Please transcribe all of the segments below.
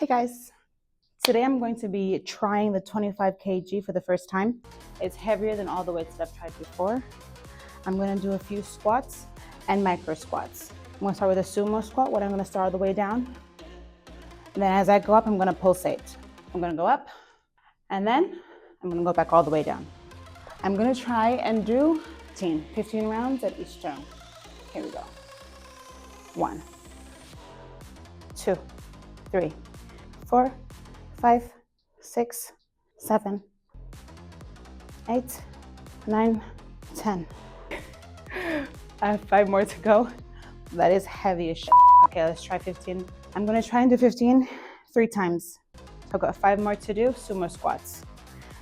Hi guys, today I'm going to be trying the 25 kg for the first time. It's heavier than all the weights that I've tried before. I'm going to do a few squats and micro squats. I'm going to start with a sumo squat where I'm going to start all the way down. And then as I go up, I'm going to pulsate. I'm going to go up and then I'm going to go back all the way down. I'm going to try and do 15 rounds at each turn. Here we go. 1, 2, 3, 4, 5, 6, 7, 8, 9, 10. I have 5 more to go. That is heavy as shit. Okay, let's try 15. I'm gonna try and do 15 3 times. I've got 5 more to do, sumo squats.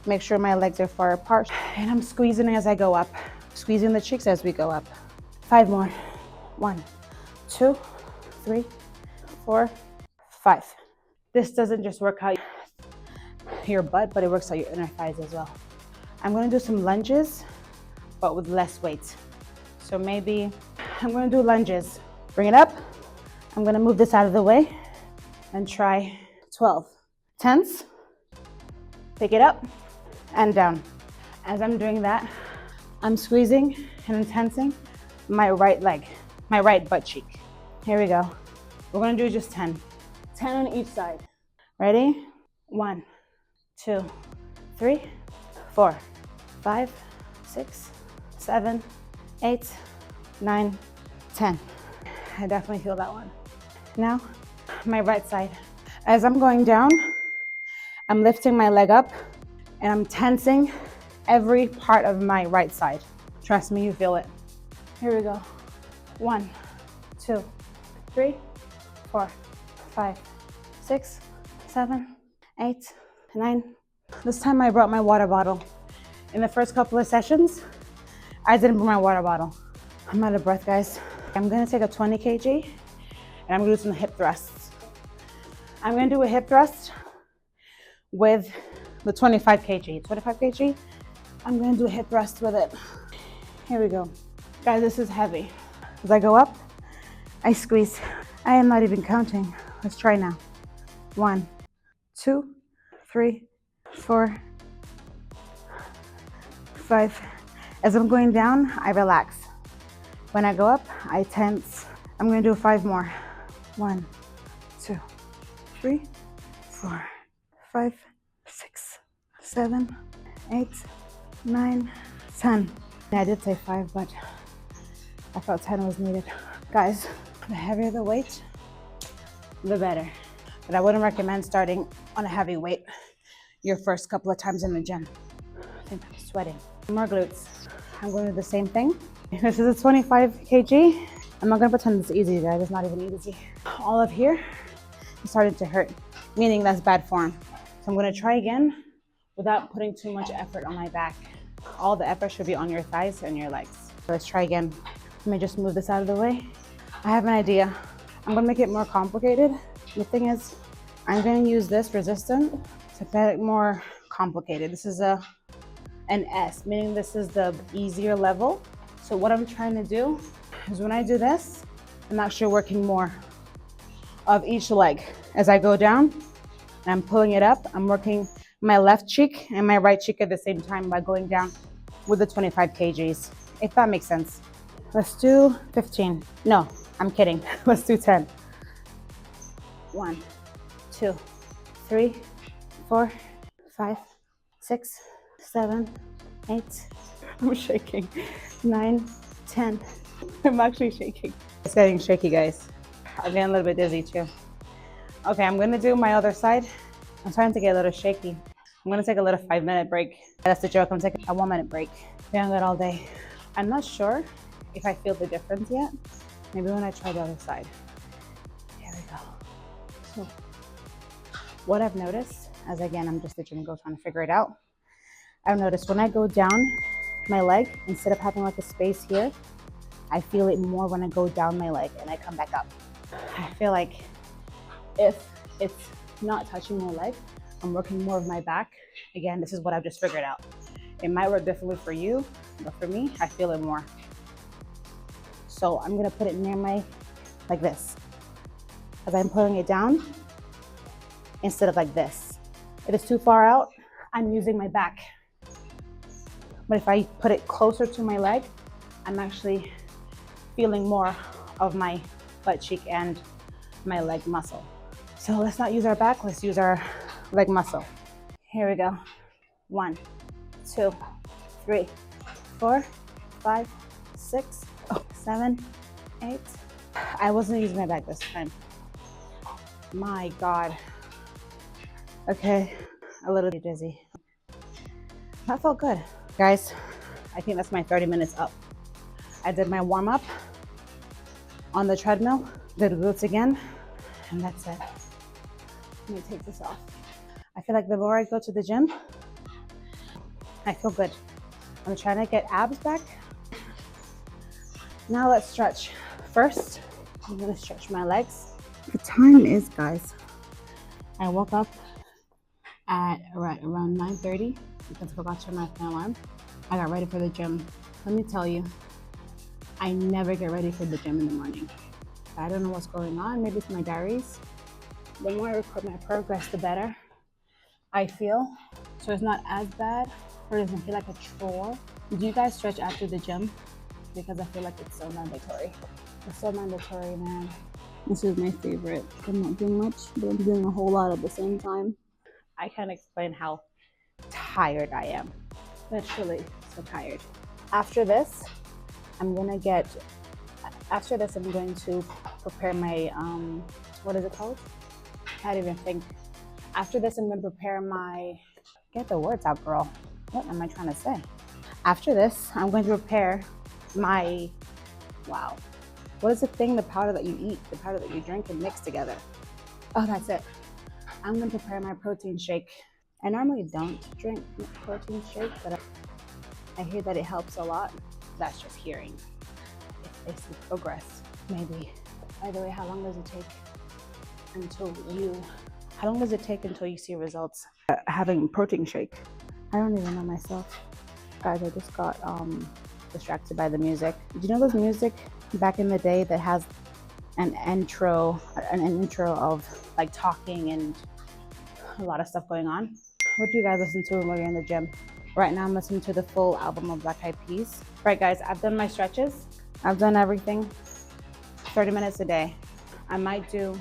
Make sure my legs are far apart. And I'm squeezing as I go up. Squeezing the cheeks as we go up. 5 more. 1, 2, 3, 4, 5. This doesn't just work out your butt, but it works out your inner thighs as well. I'm gonna do some lunges, but with less weight. So maybe I'm gonna do lunges. Bring it up. I'm gonna move this out of the way and try 12. Tense, pick it up and down. As I'm doing that, I'm squeezing and tensing my right leg, my right butt cheek. Here we go. We're gonna do just 10. 10 on each side. Ready? 1, 2, 3, 4, 5, 6, 7, 8, 9, 10. I definitely feel that one. Now, my right side. As I'm going down, I'm lifting my leg up and I'm tensing every part of my right side. Trust me, you feel it. Here we go. 1, 2, 3, 4, 5, 6, 7, 8, 9. This time I brought my water bottle. In the first couple of sessions, I didn't bring my water bottle. I'm out of breath, guys. I'm gonna take a 20 kg and I'm gonna do some hip thrusts. I'm gonna do a hip thrust with the 25 kg. 25 kg, I'm gonna do a hip thrust with it. Here we go. Guys, this is heavy. As I go up, I squeeze. I am not even counting. Let's try now. 1, 2, 3, 4, 5. As I'm going down, I relax. When I go up, I tense. I'm gonna do 5 more. 1, 2, 3, 4, 5, 6, 7, 8, 9, 10. I did say 5, but I felt 10 was needed. Guys, the heavier the weight, the better. But I wouldn't recommend starting on a heavy weight your first couple of times in the gym. I think I'm sweating. More glutes. I'm going to do the same thing. This is a 25 kg. I'm not gonna pretend it's easy, guys. It's not even easy. All of here is starting to hurt, meaning that's bad form. So I'm gonna try again without putting too much effort on my back. All the effort should be on your thighs and your legs. So let's try again. Let me just move this out of the way. I have an idea. I'm gonna make it more complicated. The thing is, I'm gonna use this resistant to make it more complicated. This is an S, meaning this is the easier level. So what I'm trying to do is when I do this, I'm actually working more of each leg. As I go down and I'm pulling it up, I'm working my left cheek and my right cheek at the same time by going down with the 25 kgs, if that makes sense. Let's do 15. No, I'm kidding. Let's do 10. 1, 2, 3, 4, 5, 6, 7, 8. I'm shaking. 9, 10. I'm actually shaking. It's getting shaky, guys. I'm getting a little bit dizzy too. Okay, I'm gonna do my other side. I'm starting to get a little shaky. I'm gonna take a little 5-minute break. That's the joke. I'm taking a 1-minute break. Been on that all day. I'm not sure if I feel the difference yet. Maybe when I try the other side. Here we go. So, what I've noticed, as again, I'm just a gym girl trying to figure it out. I've noticed when I go down my leg, instead of having like a space here, I feel it more when I go down my leg and I come back up. I feel like if it's not touching my leg, I'm working more of my back. Again, this is what I've just figured out. It might work differently for you, but for me, I feel it more. So I'm gonna put it near my, like this. As I'm pulling it down, instead of like this. If it's too far out, I'm using my back. But if I put it closer to my leg, I'm actually feeling more of my butt cheek and my leg muscle. So let's not use our back, let's use our leg muscle. Here we go. 1, 2, 3, 4, 5, 6, 7, 8. I wasn't using my back this time. My God. Okay, a little bit dizzy. That felt good. Guys, I think that's my 30 minutes up. I did my warm up on the treadmill, did glutes again, and that's it. Let me take this off. I feel like the more I go to the gym, I feel good. I'm trying to get abs back. Now let's stretch. First, I'm gonna stretch my legs. The time is, guys, I woke up at around 9:30 because I forgot to turn off my alarm. I got ready for the gym. Let me tell you, I never get ready for the gym in the morning. I don't know what's going on. Maybe it's my diaries. The more I record my progress, the better I feel. So it's not as bad, or it doesn't feel like a chore. Do you guys stretch after the gym? Because I feel like it's so mandatory. It's so mandatory, man. This is my favorite. I'm not doing much, but I'm doing a whole lot at the same time. I can't explain how tired I am. Literally so tired. After this, I'm going to prepare my, what is it called? I can't even think. After this, I'm going to prepare my, get the words out, girl. What am I trying to say? After this, I'm going to prepare my, wow. What is the thing, the powder that you eat, the powder that you drink and mix together? Oh, that's it. I'm going to prepare my protein shake. I normally don't drink protein shake, but I hear that it helps a lot. That's just hearing. If they see progress, maybe. By the way, how long does it take until you see results having protein shake? I don't even know myself. Guys, I just got distracted by the music. Do you know those music back in the day that has an intro of like talking and a lot of stuff going on? What do you guys listen to when you're in the gym? Right now I'm listening to the full album of Black Eyed Peas. Right guys, I've done my stretches. I've done everything. 30 minutes a day. I might do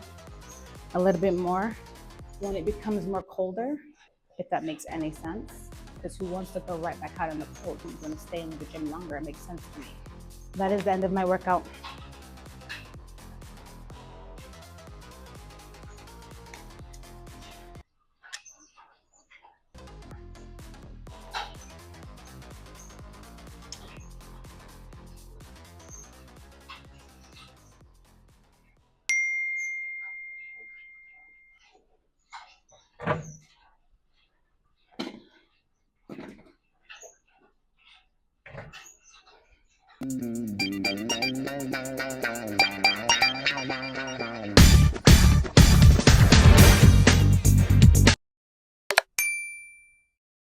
a little bit more when it becomes more colder, if that makes any sense. Because who wants to go right back out in the cold? Who's going to stay in the gym longer? It makes sense to me. That is the end of my workout.